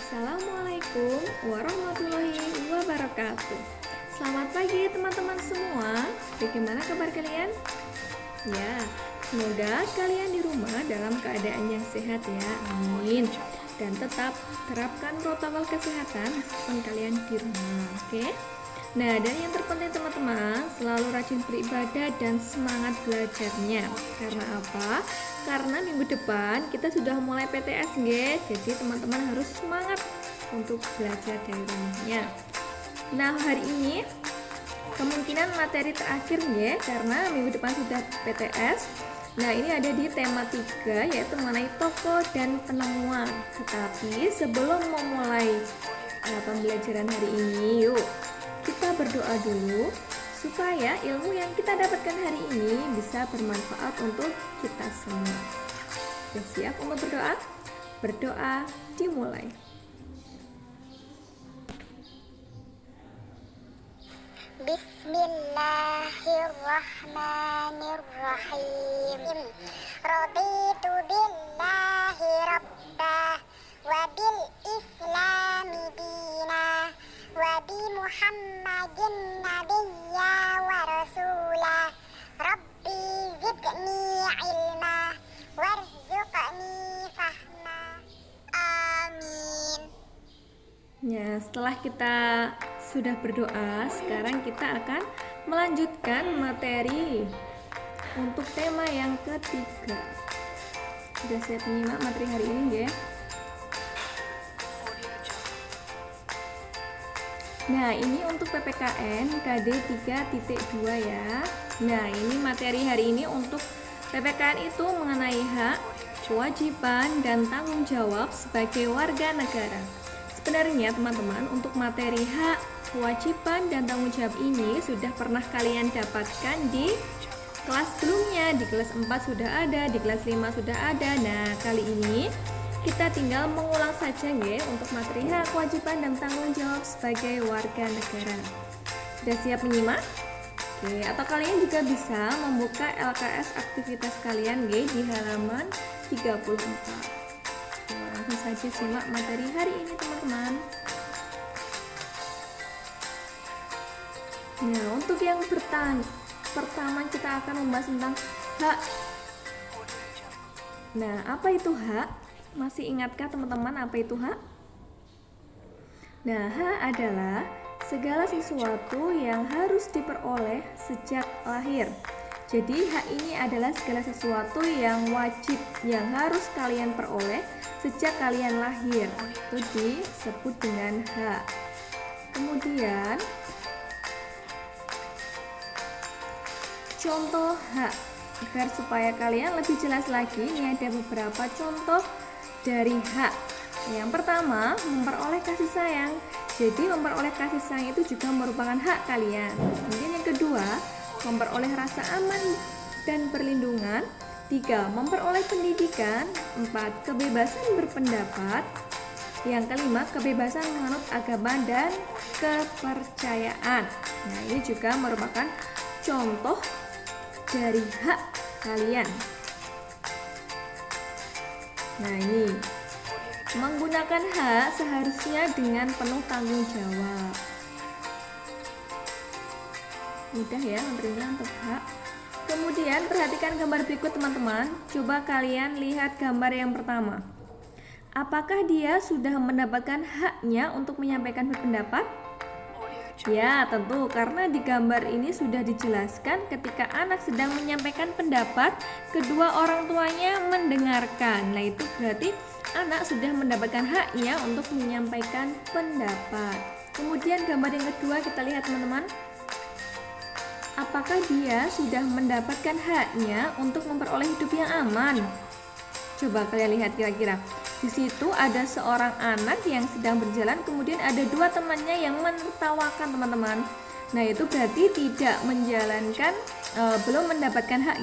Assalamualaikum warahmatullahi wabarakatuh. Selamat pagi teman-teman semua. Bagaimana kabar kalian? Ya, semoga kalian di rumah dalam keadaan yang sehat ya. Amin. Dan tetap terapkan protokol kesehatan meskipun kalian di rumah. Oke? Nah, dan yang terpenting teman-teman, selalu rajin beribadah dan semangat belajarnya. Karena apa? Karena minggu depan kita sudah mulai PTS, jadi teman-teman harus semangat untuk belajar dari rumahnya. Nah, hari ini kemungkinan materi terakhir karena minggu depan sudah PTS. Nah, ini ada di tema 3 yaitu mengenai tokoh dan penemuan. Tetapi sebelum memulai pembelajaran hari ini, yuk kita berdoa dulu supaya ilmu yang kita dapatkan hari ini bisa bermanfaat untuk kita semua. Sudah siap untuk berdoa? Berdoa dimulai. Bismillahirrahmanirrahim. Raditu billahi rabbah wa bil islami dina wa bi muhammadin nabiyya wa rasulah. Rabbi zidni ilma warzuqni fahma. Amin. Ya, setelah kita sudah berdoa, sekarang kita akan melanjutkan materi untuk tema yang ketiga. Sudah siap menyimak materi hari ini, Nah, ini untuk PPKN KD 3.2 ya. Nah, ini materi hari ini untuk PPKN itu mengenai hak, kewajiban, dan tanggung jawab sebagai warga negara. Sebenarnya teman-teman, untuk materi hak, kewajiban, dan tanggung jawab ini sudah pernah kalian dapatkan di kelas sebelumnya. Di kelas 4 sudah ada, di kelas 5 sudah ada. Nah, kali ini kita tinggal mengulang saja untuk materi hak, kewajiban, dan tanggung jawab sebagai warga negara. Sudah siap menyimak? Oke, atau kalian juga bisa membuka LKS aktivitas kalian di halaman 34. Langsung saja simak materi hari ini teman-teman. Nah, untuk yang pertama kita akan membahas tentang hak. Nah, apa itu hak? Masih ingatkah teman-teman apa itu hak? Nah, hak adalah segala sesuatu yang harus diperoleh sejak lahir. Jadi hak ini adalah segala sesuatu yang wajib, yang harus kalian peroleh sejak kalian lahir. Itu disebut dengan hak. Kemudian contoh hak. Agar supaya kalian lebih jelas lagi, ini ada beberapa contoh dari hak. Yang pertama, memperoleh kasih sayang. Jadi memperoleh kasih sayang itu juga merupakan hak kalian. Kemudian yang kedua, memperoleh rasa aman dan perlindungan. 3. Memperoleh pendidikan. 4. Kebebasan berpendapat. Yang kelima, kebebasan menganut agama dan kepercayaan. Nah, ini juga merupakan contoh dari hak kalian. Nah, ini menggunakan hak seharusnya dengan penuh tanggung jawab. Mudah ya memberinya untuk hak. Kemudian perhatikan gambar berikut teman-teman. Coba kalian lihat gambar yang pertama. Apakah dia sudah mendapatkan haknya untuk menyampaikan berpendapat? Ya, tentu, karena di gambar ini sudah dijelaskan ketika anak sedang menyampaikan pendapat, kedua orang tuanya mendengarkan. Nah, itu berarti anak sudah mendapatkan haknya untuk menyampaikan pendapat. Kemudian gambar yang kedua kita lihat teman-teman. Apakah dia sudah mendapatkan haknya untuk memperoleh hidup yang aman? Coba kalian lihat kira-kira. Di situ ada seorang anak yang sedang berjalan, kemudian ada dua temannya yang menertawakan teman-teman. Nah, itu berarti tidak menjalankan, belum mendapatkan hak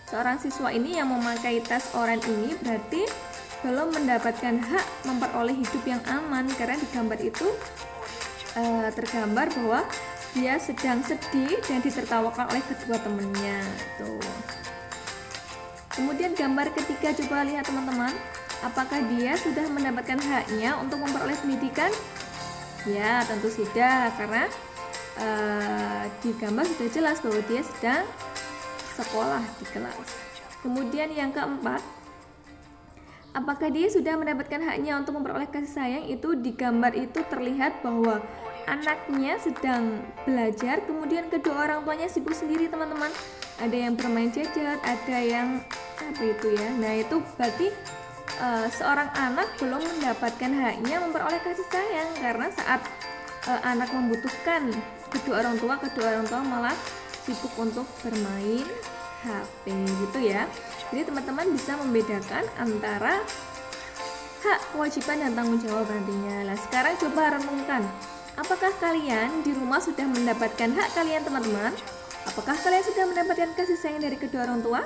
Seorang siswa ini yang memakai tas oranye ini berarti belum mendapatkan hak memperoleh hidup yang aman, karena di gambar itu tergambar bahwa dia sedang sedih dan ditertawakan oleh kedua temannya. Tuh. Kemudian gambar ketiga, coba lihat teman-teman. Apakah dia sudah mendapatkan haknya untuk memperoleh pendidikan? Ya, tentu sudah, karena di gambar sudah jelas bahwa dia sedang sekolah di kelas. Kemudian yang keempat, apakah dia sudah mendapatkan haknya untuk memperoleh kasih sayang? Itu di gambar itu terlihat bahwa anaknya sedang belajar, kemudian kedua orang tuanya sibuk sendiri, teman-teman. Ada yang bermain gadget, ada yang apa itu ya. Nah, itu berarti seorang anak belum mendapatkan haknya memperoleh kasih sayang, karena saat anak membutuhkan kedua orang tua malah sibuk untuk bermain HP gitu ya. Jadi teman-teman bisa membedakan antara hak, kewajiban, dan tanggung jawab nantinya. Nah, sekarang coba renungkan, apakah kalian di rumah sudah mendapatkan hak kalian, teman-teman? Apakah kalian sudah mendapatkan kasih sayang dari kedua orang tua?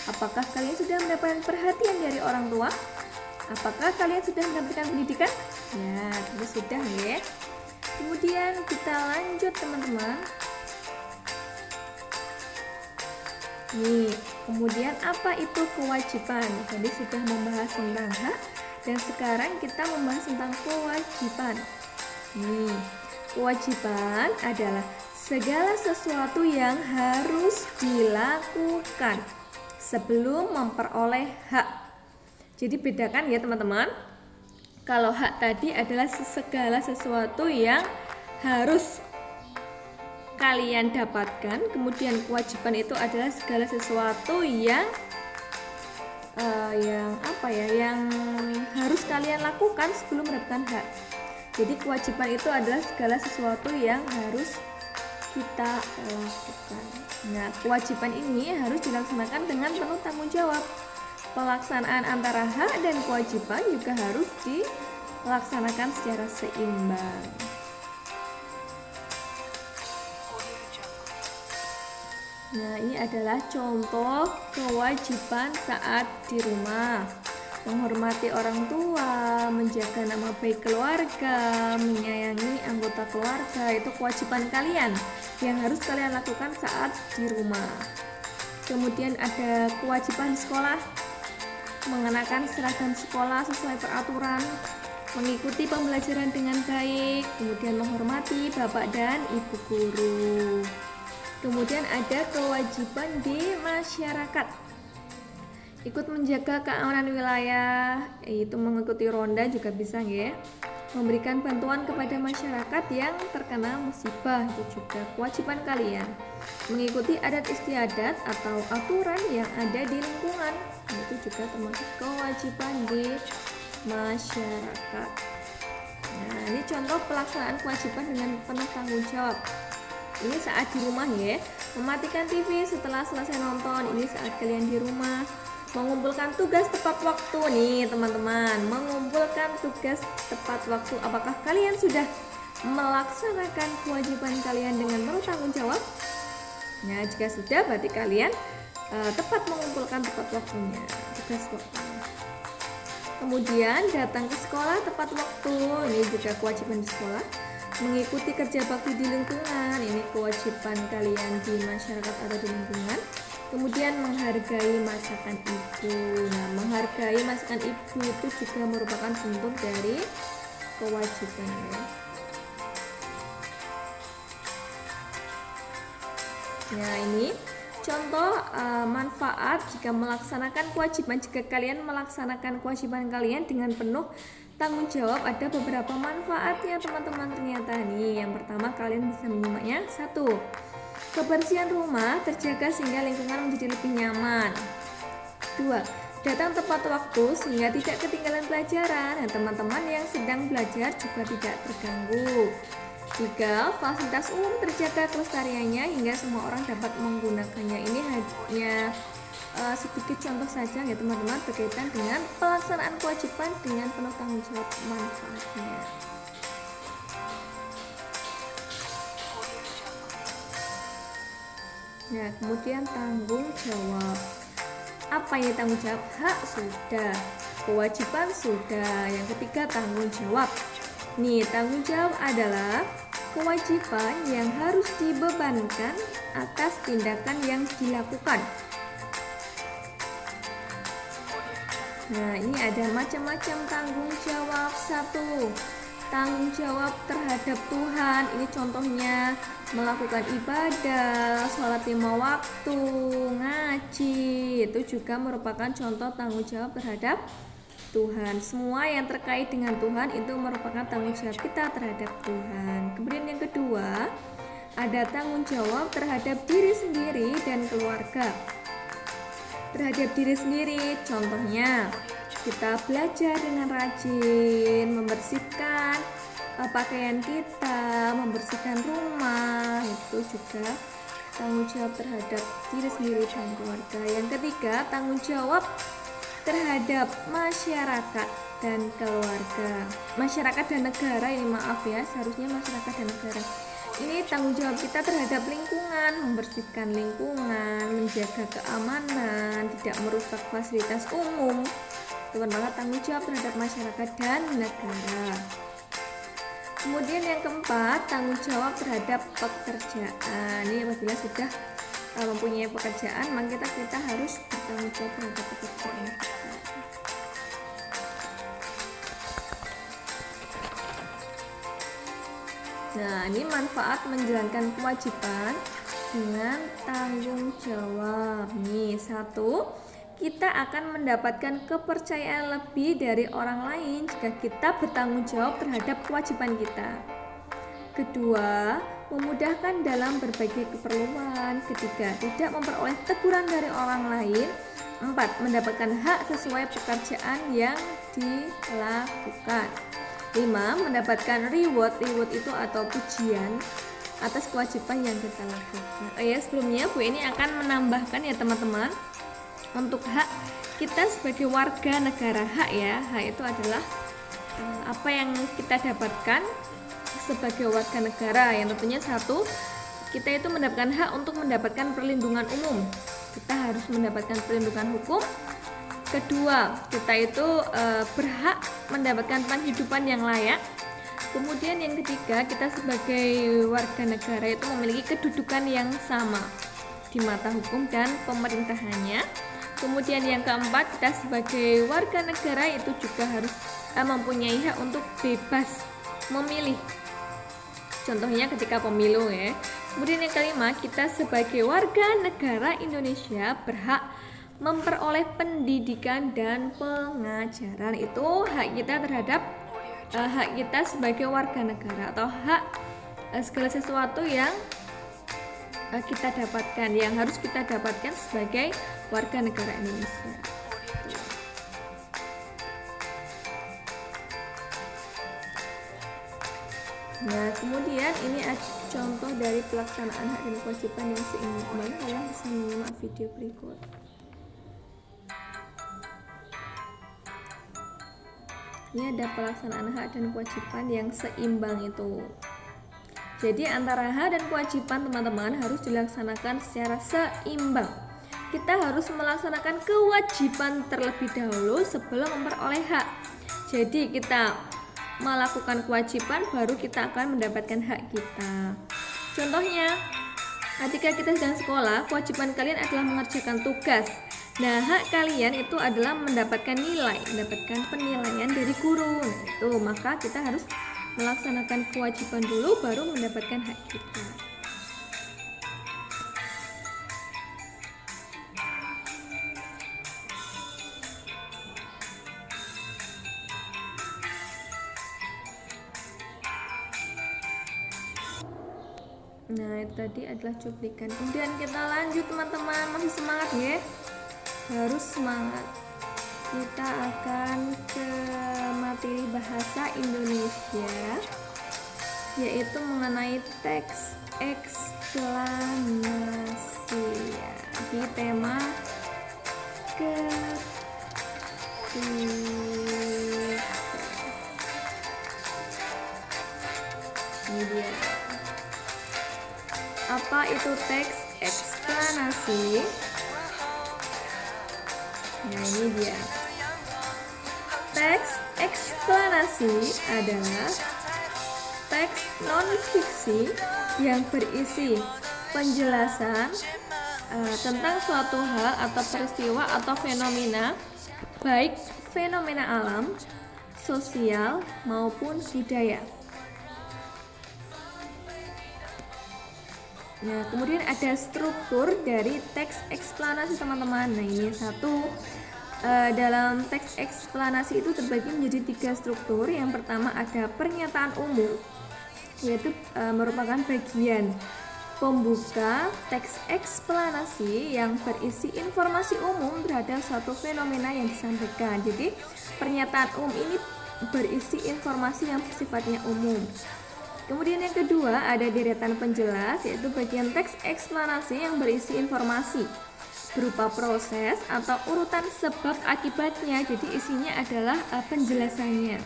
Apakah kalian sudah mendapatkan perhatian dari orang tua? Apakah kalian sudah mendapatkan pendidikan? Ya, tentu sudah ya. Kemudian kita lanjut, teman-teman. Nih, kemudian apa itu kewajiban? Tadi sudah membahas tentang hak, dan sekarang kita membahas tentang kewajiban. Nih, kewajiban adalah segala sesuatu yang harus dilakukan sebelum memperoleh hak. Jadi bedakan ya, teman-teman. Kalau hak tadi adalah segala sesuatu yang harus kalian dapatkan, kemudian kewajiban itu adalah segala sesuatu yang yang harus kalian lakukan sebelum mendapatkan hak. Jadi kewajiban itu adalah segala sesuatu yang harus kita lakukan. Nah, kewajiban ini harus dilaksanakan dengan penuh tanggung jawab. Pelaksanaan antara hak dan kewajiban juga harus dilaksanakan secara seimbang. Nah, ini adalah contoh kewajiban saat di rumah. Menghormati orang tua, menjaga nama baik keluarga, menyayangi anggota keluarga, itu kewajiban kalian yang harus kalian lakukan saat di rumah. Kemudian ada kewajiban sekolah, mengenakan seragam sekolah sesuai peraturan, mengikuti pembelajaran dengan baik, kemudian menghormati bapak dan ibu guru. Kemudian ada kewajiban di masyarakat, ikut menjaga keamanan wilayah, yaitu mengikuti ronda juga bisa ya. Memberikan bantuan kepada masyarakat yang terkena musibah, itu juga kewajiban kalian. Mengikuti adat istiadat atau aturan yang ada di lingkungan, itu juga termasuk kewajiban di masyarakat. Nah, ini contoh pelaksanaan kewajiban dengan penuh tanggung jawab. Ini saat di rumah ya. Mematikan TV setelah selesai nonton, ini saat kalian di rumah. Mengumpulkan tugas tepat waktu nih teman-teman, mengumpulkan tugas tepat waktu. Apakah kalian sudah melaksanakan kewajiban kalian dengan penuh tanggung jawab? Nah, jika sudah berarti kalian tepat mengumpulkan tepat waktunya, tugas waktunya. Kemudian datang ke sekolah tepat waktu, ini juga kewajiban di sekolah. Mengikuti kerja bakti di lingkungan, ini kewajiban kalian di masyarakat atau di lingkungan. Kemudian menghargai masakan ibu. Nah, menghargai masakan ibu itu juga merupakan bentuk dari kewajiban ya. Nah, ini contoh manfaat jika melaksanakan kewajiban. Jika kalian melaksanakan kewajiban kalian dengan penuh tanggung jawab, ada beberapa manfaatnya teman-teman ternyata nih. Yang pertama, kalian bisa menyimaknya. 1. Kebersihan rumah terjaga sehingga lingkungan menjadi lebih nyaman. 2. Datang tepat waktu sehingga tidak ketinggalan pelajaran dan teman-teman yang sedang belajar juga tidak terganggu. 3. Fasilitas umum terjaga kelestariannya hingga semua orang dapat menggunakannya. Ini hanya sedikit contoh saja ya teman-teman berkaitan dengan pelaksanaan kewajiban dengan penuh tanggung jawab manfaatnya. Nah, kemudian tanggung jawab. Apa ini tanggung jawab? Hak sudah, kewajiban sudah. Yang ketiga, tanggung jawab. Nih, tanggung jawab adalah kewajiban yang harus dibebankan atas tindakan yang dilakukan. Nah, ini ada macam-macam tanggung jawab. Satu, tanggung jawab terhadap Tuhan. Ini contohnya melakukan ibadah, sholat 5 waktu, ngaji. Itu juga merupakan contoh tanggung jawab terhadap Tuhan. Semua yang terkait dengan Tuhan itu merupakan tanggung jawab kita terhadap Tuhan. Kemudian yang kedua, ada tanggung jawab terhadap diri sendiri dan keluarga. Terhadap diri sendiri, contohnya kita belajar dengan rajin, membersihkan pakaian kita, membersihkan rumah, itu juga tanggung jawab terhadap diri sendiri dan keluarga. Yang ketiga, tanggung jawab terhadap masyarakat dan keluarga. Masyarakat dan negara, ini maaf ya, seharusnya masyarakat dan negara. Ini tanggung jawab kita terhadap lingkungan, membersihkan lingkungan, menjaga keamanan, tidak merusak fasilitas umum. Itu merupakan tanggung jawab terhadap masyarakat dan negara. Kemudian yang keempat, tanggung jawab terhadap pekerjaan. Ini apabila sudah mempunyai pekerjaan, maka kita harus bertanggung jawab terhadap pekerjaan kita. Nah, ini manfaat menjalankan kewajiban dengan tanggung jawab. Nih, satu, kita akan mendapatkan kepercayaan lebih dari orang lain jika kita bertanggung jawab terhadap kewajiban kita. Kedua, memudahkan dalam berbagai keperluan. Ketiga, tidak memperoleh teguran dari orang lain. Empat, mendapatkan hak sesuai pekerjaan yang dilakukan. 5. Mendapatkan reward itu atau pujian atas kewajiban yang kita lakukan. Sebelumnya Bu ini akan menambahkan ya teman-teman, untuk hak kita sebagai warga negara. Hak ya, hak itu adalah apa yang kita dapatkan sebagai warga negara. Yang tentunya satu, kita itu mendapatkan hak untuk mendapatkan perlindungan umum. Kita harus mendapatkan perlindungan hukum. Kedua, kita itu berhak mendapatkan penghidupan yang layak. Kemudian yang ketiga, kita sebagai warga negara itu memiliki kedudukan yang sama di mata hukum dan pemerintahannya. Kemudian yang keempat, kita sebagai warga negara itu juga harus mempunyai hak untuk bebas memilih. Contohnya ketika pemilu ya. Kemudian yang kelima, kita sebagai warga negara Indonesia berhak memperoleh pendidikan dan pengajaran. Itu hak kita terhadap hak kita sebagai warga negara, atau hak segala sesuatu yang kita dapatkan, yang harus kita dapatkan sebagai warga negara Indonesia. Nah, kemudian ini contoh dari pelaksanaan hak dan kewajiban yang seimbang. Kalian bisa menyimak video berikut. Ini ada pelaksanaan hak dan kewajiban yang seimbang itu. Jadi antara hak dan kewajiban teman-teman harus dilaksanakan secara seimbang. Kita harus melaksanakan kewajiban terlebih dahulu sebelum memperoleh hak. Jadi kita melakukan kewajiban baru kita akan mendapatkan hak kita. Contohnya, ketika kita sedang sekolah, kewajiban kalian adalah mengerjakan tugas. Nah, hak kalian itu adalah mendapatkan nilai, mendapatkan penilaian dari guru. Itu maka kita harus melaksanakan kewajiban dulu baru mendapatkan hak kita. Nah, itu tadi adalah cuplikan. Kemudian kita lanjut teman-teman, masih semangat ya? Harus semangat. Kita akan ke materi bahasa Indonesia, yaitu mengenai teks eksplanasi ya, di tema ini dia. Apa itu teks eksplanasi? Nah, ini dia. Teks eksplanasi adalah teks non-fiksi yang berisi penjelasan tentang suatu hal atau peristiwa atau fenomena baik fenomena alam, sosial maupun budaya. Nah, kemudian ada struktur dari teks eksplanasi teman-teman. Nah, ini satu, dalam teks eksplanasi itu terbagi menjadi 3 struktur. Yang pertama ada pernyataan umum, yaitu merupakan bagian pembuka teks eksplanasi yang berisi informasi umum terhadap suatu fenomena yang disampaikan. Jadi pernyataan umum ini berisi informasi yang sifatnya umum. Kemudian yang kedua ada deretan penjelas, yaitu bagian teks eksplanasi yang berisi informasi berupa proses atau urutan sebab akibatnya. Jadi isinya adalah penjelasannya.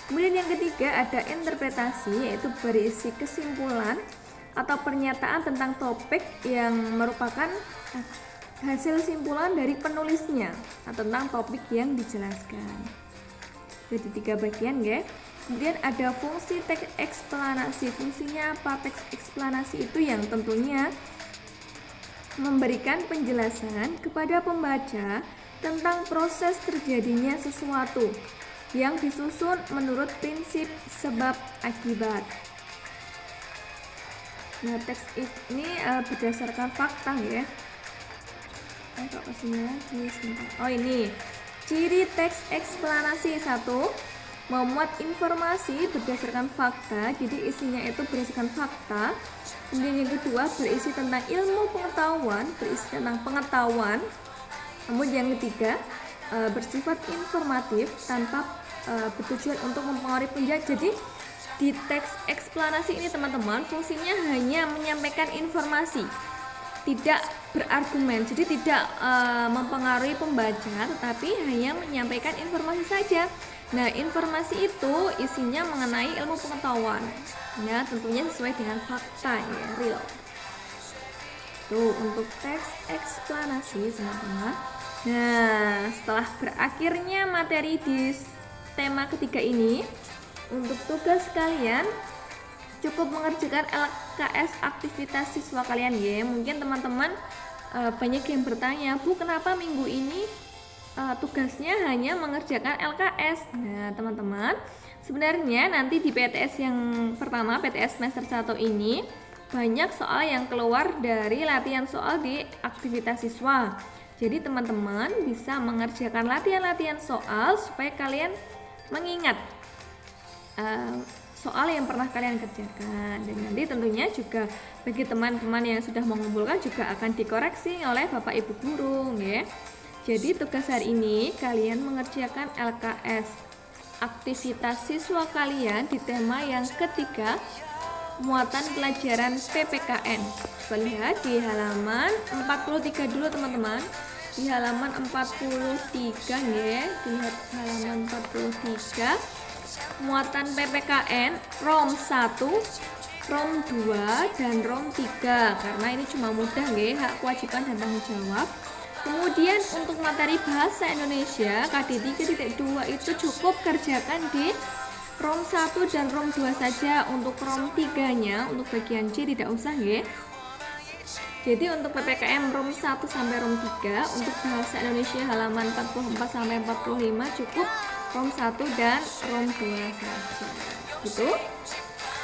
Kemudian yang ketiga ada interpretasi, yaitu berisi kesimpulan atau pernyataan tentang topik yang merupakan hasil simpulan dari penulisnya atau tentang topik yang dijelaskan. Jadi 3 bagian ya. Kemudian ada fungsi teks eksplanasi. Fungsinya apa? Teks eksplanasi itu yang tentunya memberikan penjelasan kepada pembaca tentang proses terjadinya sesuatu yang disusun menurut prinsip sebab akibat. Nah, teks ini berdasarkan fakta ya. Oh, ini ciri teks eksplanasi. 1, memuat informasi berdasarkan fakta. Jadi isinya itu berdasarkan fakta. Kemudian yang kedua berisi tentang ilmu pengetahuan, berisi tentang pengetahuan. Kemudian yang ketiga bersifat informatif tanpa bertujuan untuk mempengaruhi penjelasan. Jadi di teks eksplanasi ini teman-teman fungsinya hanya menyampaikan informasi, tidak berargumen. Jadi tidak mempengaruhi pembaca, tetapi hanya menyampaikan informasi saja. Nah, informasi itu isinya mengenai ilmu pengetahuan, ya tentunya sesuai dengan fakta ya, real. Tuh untuk teks eksplanasi teman-teman. Nah, setelah berakhirnya materi di tema ketiga ini, untuk tugas kalian cukup mengerjakan LKS aktivitas siswa kalian ya. Mungkin teman-teman banyak yang bertanya, Bu, kenapa minggu ini tugasnya hanya mengerjakan LKS? Nah, teman-teman, sebenarnya nanti di PTS yang pertama, PTS semester 1 ini banyak soal yang keluar dari latihan soal di aktivitas siswa. Jadi teman-teman bisa mengerjakan latihan-latihan soal supaya kalian mengingat soal yang pernah kalian kerjakan. Dan nanti tentunya juga bagi teman-teman yang sudah mengumpulkan juga akan dikoreksi oleh Bapak Ibu guru ya. Jadi tugas hari ini kalian mengerjakan LKS aktivitas siswa kalian di tema yang ketiga, muatan pelajaran PPKN. Coba lihat di halaman 43 dulu teman-teman. Di halaman 43 ya, dilihat halaman 43. Muatan PPKN ROM 1, ROM 2 dan ROM 3. Karena ini cuma mudah ya, hak kewajiban dan tanggung jawab. Kemudian untuk materi bahasa Indonesia KD 3.2 itu cukup kerjakan di ROM 1 dan ROM 2 saja. Untuk ROM 3-nya untuk bagian C tidak usah ya. Jadi untuk PPKM ROM 1 sampai ROM 3, untuk bahasa Indonesia halaman 44 sampai 45 cukup ROM 1 dan ROM 2 saja. Gitu.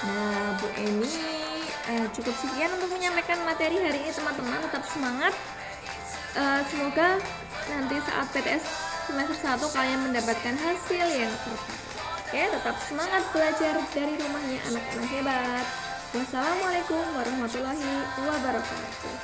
Nah, Bu Eni cukup sekian untuk menyampaikan materi hari ini teman-teman. Tetap semangat. Semoga nanti saat PTS semester 1 kalian mendapatkan hasil yang terbaik. Oke, tetap semangat belajar dari rumahnya anak-anak hebat. Wassalamualaikum warahmatullahi wabarakatuh.